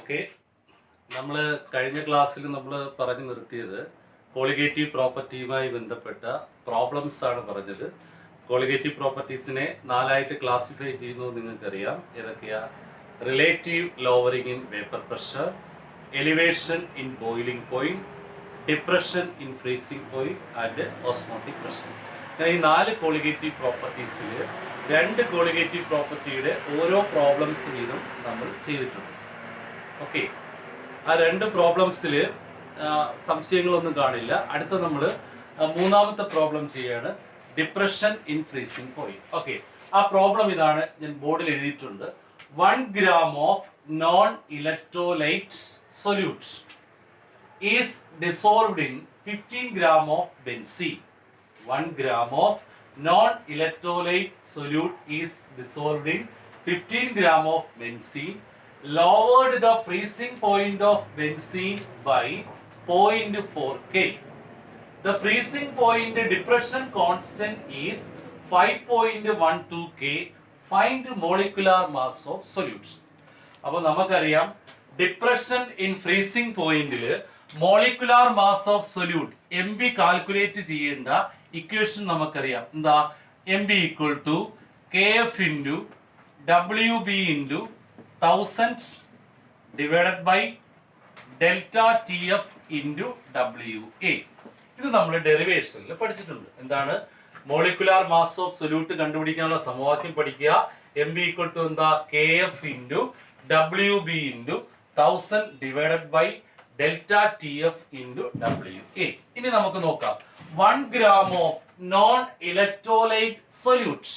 Okay, നമ്മൾ കഴിഞ്ഞ ക്ലാസ്സിൽ നമ്മൾ പറഞ്ഞു നിർത്തിയത് കോളിഗേറ്റീവ് പ്രോപ്പർട്ടിയുമായി ബന്ധപ്പെട്ട പ്രോബ്ലംസ് ആണ് പറഞ്ഞത്. കോളിഗേറ്റീവ് പ്രോപ്പർട്ടീസിനെ നാലായിട്ട് ക്ലാസിഫൈ ചെയ്യുന്നത് നിങ്ങൾക്കറിയാം. ഏതൊക്കെയാ? Relative lowering in vapour pressure, elevation in boiling point, depression in freezing point and osmotic pressure. ഈ നാല് കോളിഗേറ്റീവ് പ്രോപ്പർട്ടീസിൽ രണ്ട് കോളിഗേറ്റീവ് പ്രോപ്പർട്ടിയുടെ ഓരോ പ്രോബ്ലംസ് വീതം നമ്മൾ ചെയ്തിട്ടുണ്ട്. ഓക്കെ, ആ രണ്ട് പ്രോബ്ലംസിൽ സംശയങ്ങളൊന്നും കാണില്ല. അടുത്ത നമ്മൾ മൂന്നാമത്തെ പ്രോബ്ലം ചെയ്യാണ്, depression in freezing point. Okay, ആ പ്രോബ്ലം ഇതാണ്, ഞാൻ ബോർഡിൽ എഴുതിയിട്ടുണ്ട്. 1 gram of non electrolyte solute is dissolved in 15 gram of benzene. 1 gram of non electrolyte solute is dissolved in 15 gram of benzene. Lowered the freezing point of benzene by 0.4 K. The freezing point depression constant is 5.12 K. Find molecular mass of solution. അപ്പോൾ നമുക്കറിയാം depression in freezing പോയിന്റിൽ molecular mass of solute MB calculate ചെയ്യേണ്ട equation നമുക്കറിയാം. എന്താ? MB equal to KF into WB into 1000 divided by delta TF into WA. ഇത് നമ്മൾ ഡെറിവേഷനിൽ പഠിച്ചിട്ടുണ്ട്. എന്താണ്? മോളിക്കുലാർ മാസ് ഓഫ് സൊല്യൂട്ട് കണ്ടുപിടിക്കാനുള്ള സമവാക്യം പഠിക്കുക. MB ഈക്വൽ ടു എന്താ? KF into WB into 1000 divided by delta TF into WA. ഇനി നമുക്ക് നോക്കാം. 1 gram of non electrolyte solute.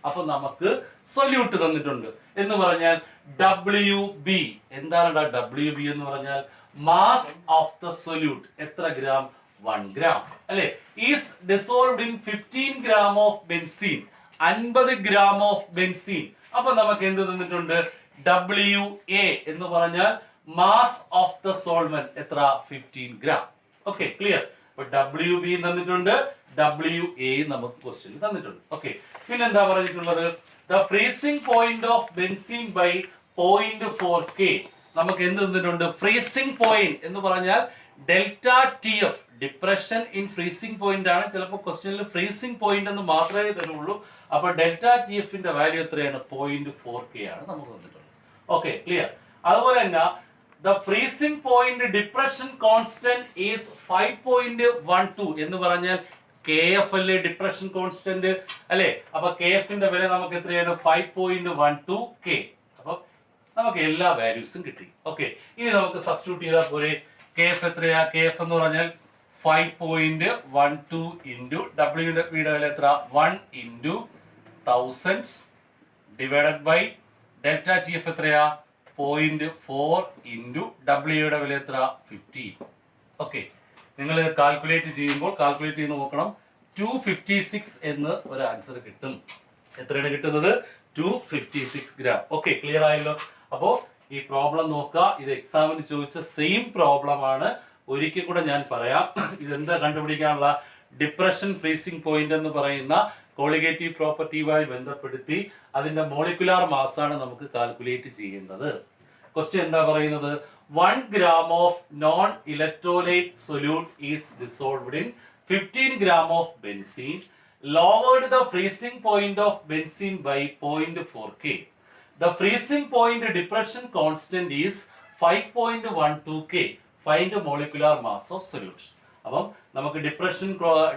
അപ്പൊ നമുക്ക് സൊല്യൂട്ട് തന്നിട്ടുണ്ട് എന്ന് പറഞ്ഞാൽ WB. എന്താണ് WB എന്ന് പറഞ്ഞാൽ? Mass of the solute. എത്ര ഗ്രാം? 1 gram അല്ലെ? Is dissolved in 15 gram of benzene. 50 gram of benzene. അപ്പൊ നമുക്ക് എന്ത് തന്നിട്ടുണ്ട്? WA എന്ന് പറഞ്ഞാൽ മാസ് ഓഫ് ദ സോൾവെന്റ്. എത്ര? 15 gram. Okay, clear. അപ്പൊ WB തന്നിട്ടുണ്ട്, WA നമുക്ക് ക്വസ്റ്റ്യൻ തന്നിട്ടുണ്ട്. ഓക്കെ, പിന്നെ എന്താ പറഞ്ഞിട്ടുള്ളത്? The freezing point of benzene by 0.4 K. നമുക്ക് എന്ത് തന്നിട്ടുണ്ട്? ഫ്രീസിംഗ് പോയിന്റ് എന്ന് പറഞ്ഞാൽ delta TF. Depression in freezing point ആണ്. ചിലപ്പോൾ ക്വസ്റ്റ്യനിൽ ഫ്രീസിംഗ് പോയിന്റ് എന്ന് മാത്രമേ തരുള്ളൂ. അപ്പൊ ഡെൽറ്റ TFന്റെ വാല്യൂ എത്രയാണ്? 0.4 K ആണ് നമുക്ക് തന്നിട്ടുള്ളത്. Okay, clear. അതുപോലെ തന്നെ the freezing point depression constant is 5.12 എന്ന് പറഞ്ഞാൽ KF അല്ലേ ഡിപ്രഷൻ കോൺസ്റ്റന്റ് അല്ലെ? അപ്പൊ KF-ന്റെ വില നമുക്ക് എത്രയാണ്? 5.12 K. അപ്പൊ നമുക്ക് എല്ലാ വാല്യൂസും കിട്ടി. ഓക്കെ, ഇനി നമുക്ക് സബ്സ്റ്റിറ്റ്യൂട്ട് ചെയ്താൽ പോരെ. KF എത്രയാ? KF എന്ന് പറഞ്ഞാൽ 5.12 ഇൻറ്റു W-യുടെ വില എത്ര? 1 into 1000 divided by delta TF എത്രയാ? 0.4 ഇൻറ്റു W-യുടെ വില എത്ര? 15. ഓക്കെ, നിങ്ങൾ കാൽക്കുലേറ്റ് ചെയ്യുമ്പോൾ കാൽക്കുലേറ്റ് ചെയ്ത് നോക്കണം. 256 എന്ന് ഒരു ആൻസർ കിട്ടും. എത്രയാണ് കിട്ടുന്നത്? 256 ഗ്രാം. ഓക്കെ, ക്ലിയർ ആയല്ലോ. അപ്പോ ഈ പ്രോബ്ലം നോക്കുക. ഇത് എക്സാമിന് ചോദിച്ച സെയിം പ്രോബ്ലം ആണ്. ഒരിക്കൽ കൂടെ ഞാൻ പറയാം. ഇതെന്താ കണ്ടുപിടിക്കാനുള്ള? ഡിപ്രഷൻ ഫ്രീസിംഗ് പോയിന്റ് എന്ന് പറയുന്ന കോളിഗേറ്റീവ് പ്രോപ്പർട്ടിയുമായി ബന്ധപ്പെടുത്തി അതിന്റെ മോളിക്കുലാർ മാസ് ആണ് നമുക്ക് കാൽക്കുലേറ്റ് ചെയ്യേണ്ടത്. ക്വസ്റ്റ്യൻ എന്താ പറയുന്നത്? 1 gram of non-electrolyte solute is dissolved in 15 gram of benzene. Lowered the freezing point of benzene by 0.4 K. The freezing point depression constant is 5.12 K. Find molecular mass of solution. അപ്പം നമുക്ക്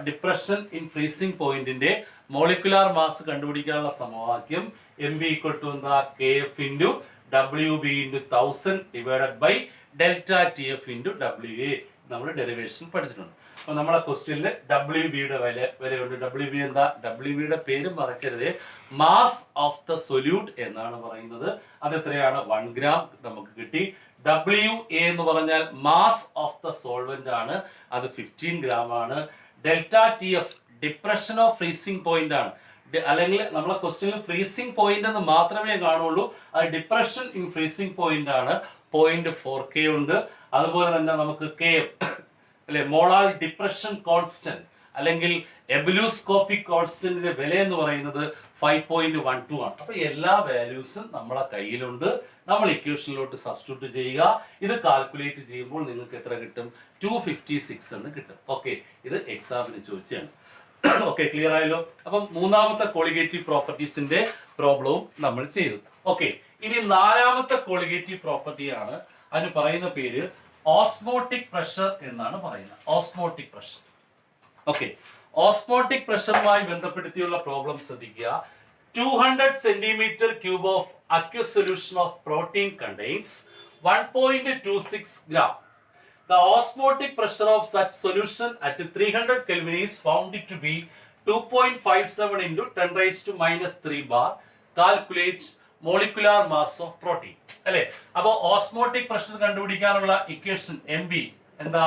depression in freezing പോയിന്റിന്റെ molecular mass കണ്ടുപിടിക്കാനുള്ള സമവാക്യം MB equal to എന്താ? KF into WB into 1000 divided by delta TF into WA. നമ്മൾ derivation പഠിച്ചിട്ടുണ്ട്. അപ്പൊ നമ്മളെ ക്വസ്റ്റ്യനിൽ WB-യുടെ വിലയുണ്ട്. WB എന്താ? WB-യുടെ പേര് മറക്കരുത്. മാസ് ഓഫ് ദ സൊല്യൂട്ട് എന്നാണ് പറയുന്നത്. അത് എത്രയാണ്? 1 gram നമുക്ക് കിട്ടി. WA എന്ന് പറഞ്ഞാൽ മാസ് ഓഫ് ദ സോൾവെന്റ് ആണ്. അത് 15 gram ആണ്. Delta TF depression of freezing point ആണ്. അല്ലെങ്കിൽ നമ്മളെ ക്വസ്റ്റ്യനിൽ ഫ്രീസിംഗ് പോയിന്റ് എന്ന് മാത്രമേ കാണുള്ളൂ. അത് ഡിപ്രഷൻ ഇൻ ഫ്രീസിംഗ് പോയിന്റ് ആണ്. 0.4 K ഉണ്ട്. അതുപോലെ തന്നെ നമുക്ക് KF അല്ലെ, മോളാർ ഡിപ്രഷൻ കോൺസ്റ്റന്റ് അല്ലെങ്കിൽ എബിലൂസ്കോപ്പിക് കോൺസ്റ്റന്റിന്റെ വില എന്ന് പറയുന്നത് 5.12 ആണ്. അപ്പൊ എല്ലാ വാല്യൂസും നമ്മളെ കയ്യിലുണ്ട്. നമ്മൾ ഇക്വേഷനിലോട്ട് സബ്സ്റ്റിറ്റ്യൂട്ട് ചെയ്യുക. ഇത് കാൽക്കുലേറ്റ് ചെയ്യുമ്പോൾ നിങ്ങൾക്ക് എത്ര കിട്ടും? 256 എന്ന് കിട്ടും. ഓക്കെ, ഇത് എക്സാമിന് ചോദിച്ചാണ്. ഓക്കെ, ക്ലിയർ ആയല്ലോ. അപ്പം മൂന്നാമത്തെ കോളിഗേറ്റീവ് പ്രോപ്പർട്ടീസിന്റെ പ്രോബ്ലവും നമ്മൾ ചെയ്തു. ഓക്കെ, ഇനി നാലാമത്തെ കോളിഗേറ്റീവ് പ്രോപ്പർട്ടിയാണ്. അതിന് പറയുന്ന പേര് ഓസ്മോട്ടിക് പ്രഷർ എന്നാണ് പറയുന്നത്. Osmotic pressure. ഓക്കെ, ഓസ്മോട്ടിക് പ്രഷറുമായി ബന്ധപ്പെടുത്തിയുള്ള പ്രോബ്ലം ശ്രദ്ധിക്കുക. 200 centimeter cube of aqueous solution of protein contains 1.26 gram. The osmotic pressure of such solution at 300 Kelvin is found to be 2.57 into 10 raised to minus 3 bar. Calculate molecular mass of protein. അല്ലേ? അപ്പോൾ osmotic pressure കണ്ടുപിടിക്കാനുള്ള equation MB എന്താ?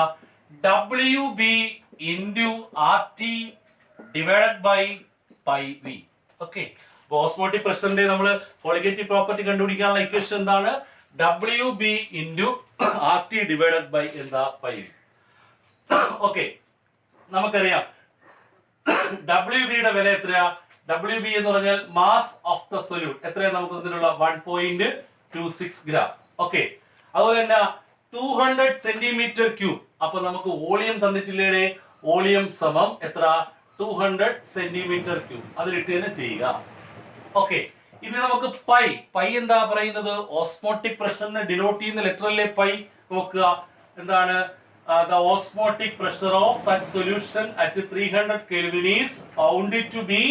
WB into RT divided by pi V. Okay, അപ്പോൾ osmotic പ്രഷറിന്റെ നമ്മൾ colligative property കണ്ടുപിടിക്കാനുള്ള equation എന്താണ്? WB into RT divided by എന്താ? pi V. Okay, നമുക്കറിയാം WB യുടെ വില എത്രയാ? WB എന്ന് പറഞ്ഞാൽ മാസ് ഓഫ് ദ സൊല്യൂട്ട്. എത്രയാ നമുക്ക് തന്നിട്ടുള്ള? 1.26 ഗ്രാം. ഓക്കെ, അതുപോലെ തന്നെ 200 സെന്റിമീറ്റർ ക്യൂബ്. അപ്പൊ നമുക്ക് വോളിയം തന്നിട്ടില്ലേ? വോളിയം സമം എത്ര? 200 സെന്റിമീറ്റർ ക്യൂബ്. അതിലിട്ട് തന്നെ ചെയ്യുക. ഓക്കെ, ഇനി നമുക്ക് പൈ എന്താ പറയുന്നത്? ഓസ്മോട്ടിക് പ്രഷറിനെ ഡിനോട്ട് ചെയ്യുന്ന ലെറ്റർ അല്ലേ പൈ? നോക്കുക, എന്താണ്? The osmotic pressure of such solution at 300 Kelvin is found to be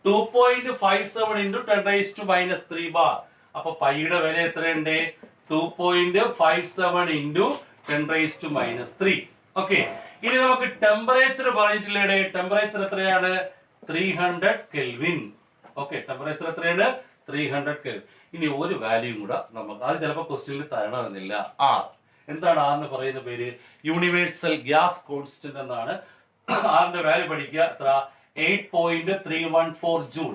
2.57 into 10 raised to minus 3 bar. അപ്പൊ പൈയുടെ വില എത്രയുണ്ട്? 2.57 into 10 raised to minus 3. Okay, ഇനി നമുക്ക് ടെമ്പറേച്ചർ പറഞ്ഞിട്ടില്ലേ? ടെമ്പറേച്ചർ എത്രയാണ്? 300 കെൽവിൻ. ഓക്കെ, ടെമ്പറേച്ചർ എത്രയാണ്? 300 കെൽവിൻ. ഇനി ഒരു വാല്യൂ കൂടെ നമുക്ക്, അത് ചിലപ്പോൾ ക്വസ്റ്റ്യനിൽ തരണമെന്നില്ല. ആർ. എന്താണ് ആറിന് പറയുന്ന പേര്? യൂണിവേഴ്സൽ ഗ്യാസ് കോൺസ്റ്റന്റ് എന്നാണ്. ആറിന്റെ വാല്യൂ പഠിക്കുക. എത്ര? 8.314 ജൂൾ.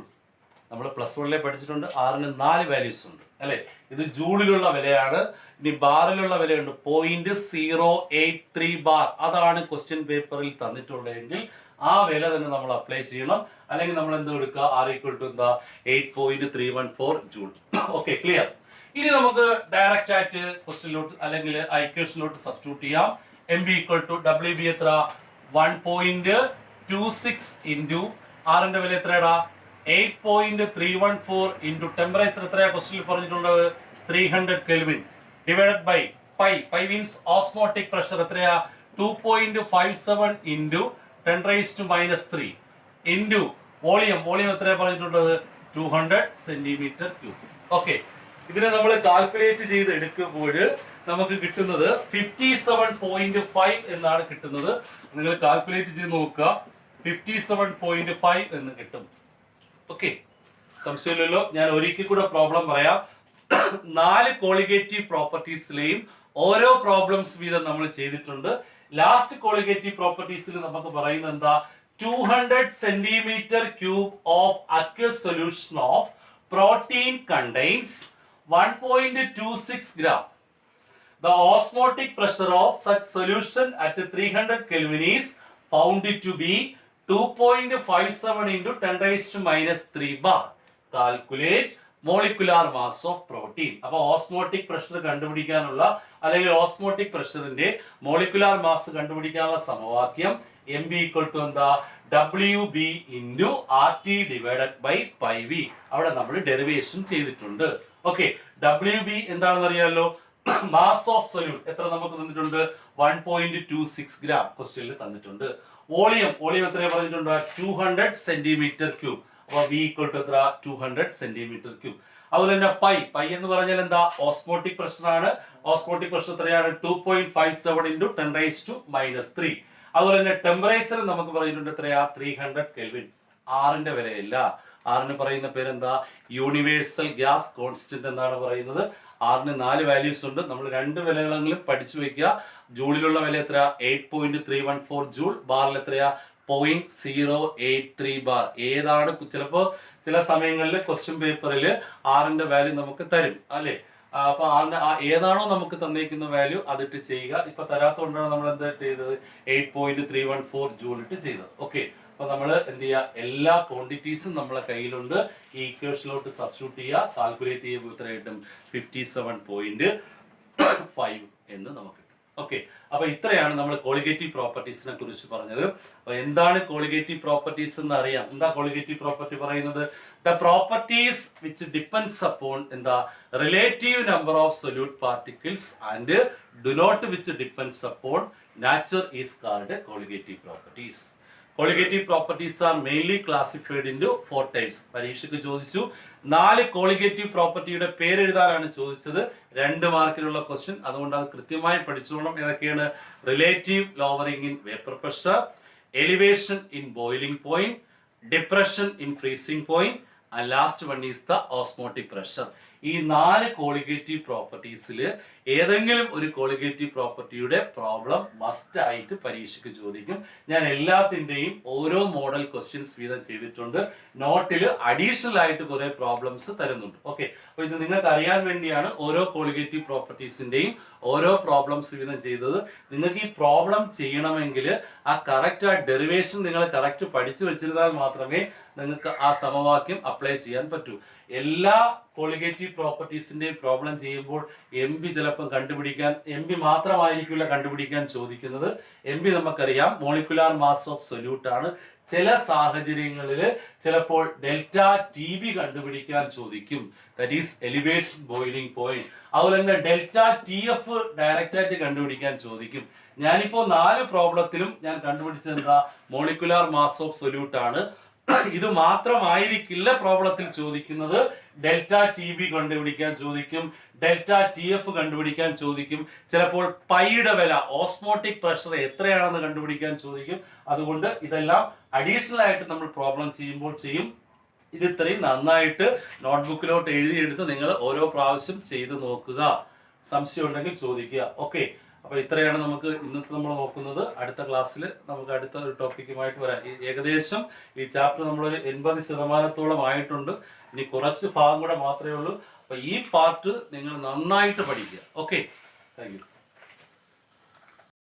നമ്മൾ പ്ലസ് വണ്ണിലെ പഠിച്ചിട്ടുണ്ട്. ആറിന് 4 വാല്യൂസ് ഉണ്ട് അല്ലെ? ഇത് ജൂളിലുള്ള വിലയാണ്. ഇനി ബാറിലുള്ള വിലയുണ്ട് 0.083 ബാർ. അതാണ് ക്വസ്റ്റ്യൻ പേപ്പറിൽ തന്നിട്ടുള്ളതെങ്കിൽ ആ വില തന്നെ നമ്മൾ അപ്ലൈ ചെയ്യണം. അല്ലെങ്കിൽ നമ്മൾ എന്ത് എടുക്കുക? ആർ ഈക്വൽ ടു എന്താ? 8.314 ജൂൾ. Okay, clear. ഇനി നമുക്ക് ഡയറക്റ്റ് ആയിട്ട് ക്വസ്റ്റ്യനിലോട്ട് അല്ലെങ്കിൽ ഇക്വേഷനിലോട്ട് സബ്സ്റ്റിറ്റ്യൂട്ട് ചെയ്യാം. MB ഈക്വൽ ടു WB എത്ര? 1.26 ഇൻറ്റു ആറിന്റെ വില എത്രയാടാ? 8.314 ഇൻറ്റു ടെമ്പറേച്ചർ എത്രയാ ക്വസ്റ്റ്യനിൽ പറഞ്ഞിട്ടുള്ളത്? 300 kelvin divided by pi means osmotic pressure എത്രയാ? 2.57 into 10 raised to minus 3 into volume എത്രയാ പറഞ്ഞിട്ടുള്ളത്? 200 സെന്റിമീറ്റർ ക്യൂബ്. ഓക്കെ, ഇതിനെ നമ്മൾ കാൽക്കുലേറ്റ് ചെയ്ത് എടുക്കുമ്പോൾ നമുക്ക് കിട്ടുന്നത് 57.5 എന്നാണ് കിട്ടുന്നത്. നിങ്ങൾ കാൽക്കുലേറ്റ് ചെയ്ത് നോക്കുക. 57.5 എന്ന് കിട്ടും. ഓക്കെ, സംശയമില്ലല്ലോ. ഞാൻ ഒരിക്കൽ കൂടെ പ്രോബ്ലം പറയാം. 4 കോളിഗേറ്റീവ് പ്രോപ്പർട്ടീസിലെയും ഓരോ പ്രോബ്ലംസ് വീതം നമ്മൾ ചെയ്തിട്ടുണ്ട്. ലാസ്റ്റ് കോളിഗേറ്റീവ് പ്രോപ്പർട്ടീസിൽ നമുക്ക് പറയുന്നത് എന്താ? 200 centimetre cube of aqueous solution of protein contains 1.26 gram. The osmotic pressure of such solution at 300 Kelvin is found to be 2.57 into 10 raised to minus 3 bar. Calculate molecular mass of protein. അപ്പോൾ osmotic pressure കണ്ടുപിടിക്കാനുള്ള അല്ലെങ്കിൽ osmotic പ്രഷറിന്റെ molecular mass കണ്ടുപിടിക്കാനുള്ള സമവാക്യം MB equal to എന്താ? WB into RT divided by pi V. അവിടെ നമ്മൾ derivation ചെയ്തിട്ടുണ്ട്. Okay, WB എന്താണെന്ന് അറിയാമല്ലോ? മാസ് ഓഫ് സൊല്യൂട്ട് എത്ര നമുക്ക് തന്നിട്ടുണ്ട്? 1.26 ഗ്രാം ക്വസ്റ്റ്യനിൽ തന്നിട്ടുണ്ട്. വോളിയം എത്രയാ പറഞ്ഞിട്ടുണ്ട്? 200 സെന്റിമീറ്റർ ക്യൂബ്. അപ്പോൾ V ഈക്വൽ ടു എത്ര? 200 സെന്റിമീറ്റർ ക്യൂബ്. അതുപോലെ തന്നെ പൈ എന്ന് പറഞ്ഞാൽ എന്താ? ഓസ്മോട്ടിക് പ്രഷർ ആണ്. ഓസ്മോട്ടിക് പ്രഷർ എത്രയാണ്? 2.57 into 10 raised to minus 3. അതുപോലെ തന്നെ ടെമ്പറേച്ചർ നമുക്ക് പറഞ്ഞിട്ടുണ്ട് എത്രയാ? 300 കെൽവിൻ. ആറിന്റെ വിലയില്ല. ആറിന് പറയുന്ന പേരെന്താ? യൂണിവേഴ്സൽ ഗ്യാസ് കോൺസ്റ്റന്റ് എന്നാണ് പറയുന്നത്. ആറിന് 4 വാല്യൂസ് ഉണ്ട്. നമ്മൾ 2 വിലകളെങ്കിലും പഠിച്ചു വെക്കുക. ജൂളിലുള്ള വില എത്ര? 8.314 ജൂൾ. ബാറിൽ എത്രയാ? 0.083 ബാർ. ഏതാണ്? ചിലപ്പോ ചില സമയങ്ങളിൽ ക്വസ്റ്റ്യൻ പേപ്പറിൽ ആറിന്റെ വാല്യൂ നമുക്ക് തരും അല്ലെ? അപ്പൊ ഏതാണോ നമുക്ക് തന്നേക്കുന്ന വാല്യൂ അതിട്ട് ചെയ്യുക. ഇപ്പൊ തരാത്തോണ്ടാണ് നമ്മൾ എന്താ ചെയ്തത്? 8.314 ജൂൾ ഇട്ട് ചെയ്തത്. ഓക്കെ, അപ്പൊ നമ്മൾ എന്ത് ചെയ്യുക, എല്ലാ ക്വാണ്ടിറ്റീസും നമ്മളെ കയ്യിലുണ്ട്. ഈ ഇക്വേഷനിലോട്ട് സബ്സ്റ്റിറ്റ്യൂട്ട് ചെയ്യുക, കാൽക്കുലേറ്റ് ചെയ്യുമ്പോൾ ഇത്ര കിട്ടും 57.5 എന്ന് നമുക്ക് കിട്ടും. ഓക്കെ, അപ്പൊ ഇത്രയാണ് നമ്മൾ കോളിഗേറ്റീവ് പ്രോപ്പർട്ടീസിനെ കുറിച്ച് പറഞ്ഞത്. അപ്പൊ എന്താണ് കോളിഗേറ്റീവ് പ്രോപ്പർട്ടീസ് എന്ന് അറിയാം. എന്താ കോളിഗേറ്റീവ് പ്രോപ്പർട്ടി പറയുന്നത്? The properties which depends upon എന്താ relative number of solute particles and do not which depends upon nature is called colligative properties. Colligative properties are mainly classified into 4 types. പരീക്ഷയ്ക്ക് ചോദിച്ചു 4 colligative പ്രോപ്പർട്ടിയുടെ പേര് എഴുതാനാണ് ചോദിച്ചത്. 2 മാർക്കിലുള്ള question, അതുകൊണ്ട് അത് കൃത്യമായി പഠിച്ചോളണം. ഏതൊക്കെയാണ്? Relative lowering in vapour pressure, elevation in boiling point, depression in freezing point and last one is the osmotic pressure. ഈ 4 കോളിഗേറ്റീവ് പ്രോപ്പർട്ടീസിൽ ഏതെങ്കിലും ഒരു കോളിഗേറ്റീവ് പ്രോപ്പർട്ടിയുടെ പ്രോബ്ലം മസ്റ്റ് ആയിട്ട് പരീക്ഷയ്ക്ക് ചോദിക്കും. ഞാൻ എല്ലാത്തിൻ്റെയും ഓരോ മോഡൽ ക്വസ്റ്റ്യൻസ് വീതം ചെയ്തിട്ടുണ്ട്. നോട്ടിൽ അഡീഷണൽ ആയിട്ട് കുറെ പ്രോബ്ലംസ് തരുന്നുണ്ട്. ഓക്കെ, അപ്പൊ ഇത് നിങ്ങൾക്ക് അറിയാൻ വേണ്ടിയാണ് ഓരോ കോളിഗേറ്റീവ് പ്രോപ്പർട്ടീസിന്റെയും ഓരോ പ്രോബ്ലംസ് വീതം ചെയ്തത്. നിങ്ങൾക്ക് ഈ പ്രോബ്ലം ചെയ്യണമെങ്കിൽ ആ ഡെറിവേഷൻ നിങ്ങൾ കറക്റ്റ് പഠിച്ചു വെച്ചിരുന്നാൽ മാത്രമേ നിങ്ങൾക്ക് ആ സമവാക്യം അപ്ലൈ ചെയ്യാൻ പറ്റൂ. എല്ലാ കോളിഗേറ്റീവ് പ്രോപ്പർട്ടീസിന്റെയും പ്രോബ്ലം ചെയ്യുമ്പോൾ MB ചിലപ്പം കണ്ടുപിടിക്കാൻ MB മാത്രമായിരിക്കില്ല കണ്ടുപിടിക്കാൻ ചോദിക്കുന്നത്. MB നമുക്കറിയാം മോളിക്കുലാർ മാസ് ഓഫ് സൊല്യൂട്ട് ആണ്. ചില സാഹചര്യങ്ങളിൽ ചിലപ്പോൾ ഡെൽറ്റ TB കണ്ടുപിടിക്കാൻ ചോദിക്കും, that is elevation boiling point. അതുപോലെ തന്നെ ഡെൽറ്റ TF ഡയറക്റ്റ് ആയിട്ട് കണ്ടുപിടിക്കാൻ ചോദിക്കും. ഞാനിപ്പോ 4 പ്രോബ്ലത്തിലും ഞാൻ കണ്ടുപിടിച്ചത് എന്താ? മോളിക്കുലാർ മാസ് ഓഫ് സൊല്യൂട്ട് ആണ്. ഇത് മാത്രമായിരിക്കില്ല പ്രോബ്ലത്തിൽ ചോദിക്കുന്നത്. ഡെൽറ്റ TB കണ്ടുപിടിക്കാൻ ചോദിക്കും, ഡെൽറ്റ TF കണ്ടുപിടിക്കാൻ ചോദിക്കും, ചിലപ്പോൾ പൈയുടെ വില ഓസ്മോട്ടിക് പ്രഷർ എത്രയാണെന്ന് കണ്ടുപിടിക്കാൻ ചോദിക്കും. അതുകൊണ്ട് ഇതെല്ലാം അഡീഷണൽ ആയിട്ട് നമ്മൾ പ്രോബ്ലം ചെയ്യുമ്പോൾ ചെയ്യും. ഇത് ഇത്രയും നന്നായിട്ട് നോട്ട്ബുക്കിലോട്ട് എഴുതിയെടുത്ത് നിങ്ങൾ ഓരോ പ്രാവശ്യം ചെയ്ത് നോക്കുക. സംശയം ഉണ്ടെങ്കിൽ ചോദിക്കുക. ഓക്കെ, അപ്പൊ ഇത്രയാണ് നമുക്ക് ഇന്നത്തെ നമ്മൾ നോക്കുന്നത്. അടുത്ത ക്ലാസ്സിൽ നമുക്ക് അടുത്ത ഒരു ടോപ്പിക്കുമായിട്ട് വരാം. ഏകദേശം ഈ ചാപ്റ്റർ നമ്മളൊരു 80% ആയിട്ടുണ്ട്. ഇനി കുറച്ച് ഭാഗം കൂടെ മാത്രമേ ഉള്ളൂ. അപ്പൊ ഈ പാർട്ട് നിങ്ങൾ നന്നായിട്ട് പഠിക്കുക. Okay, thank you.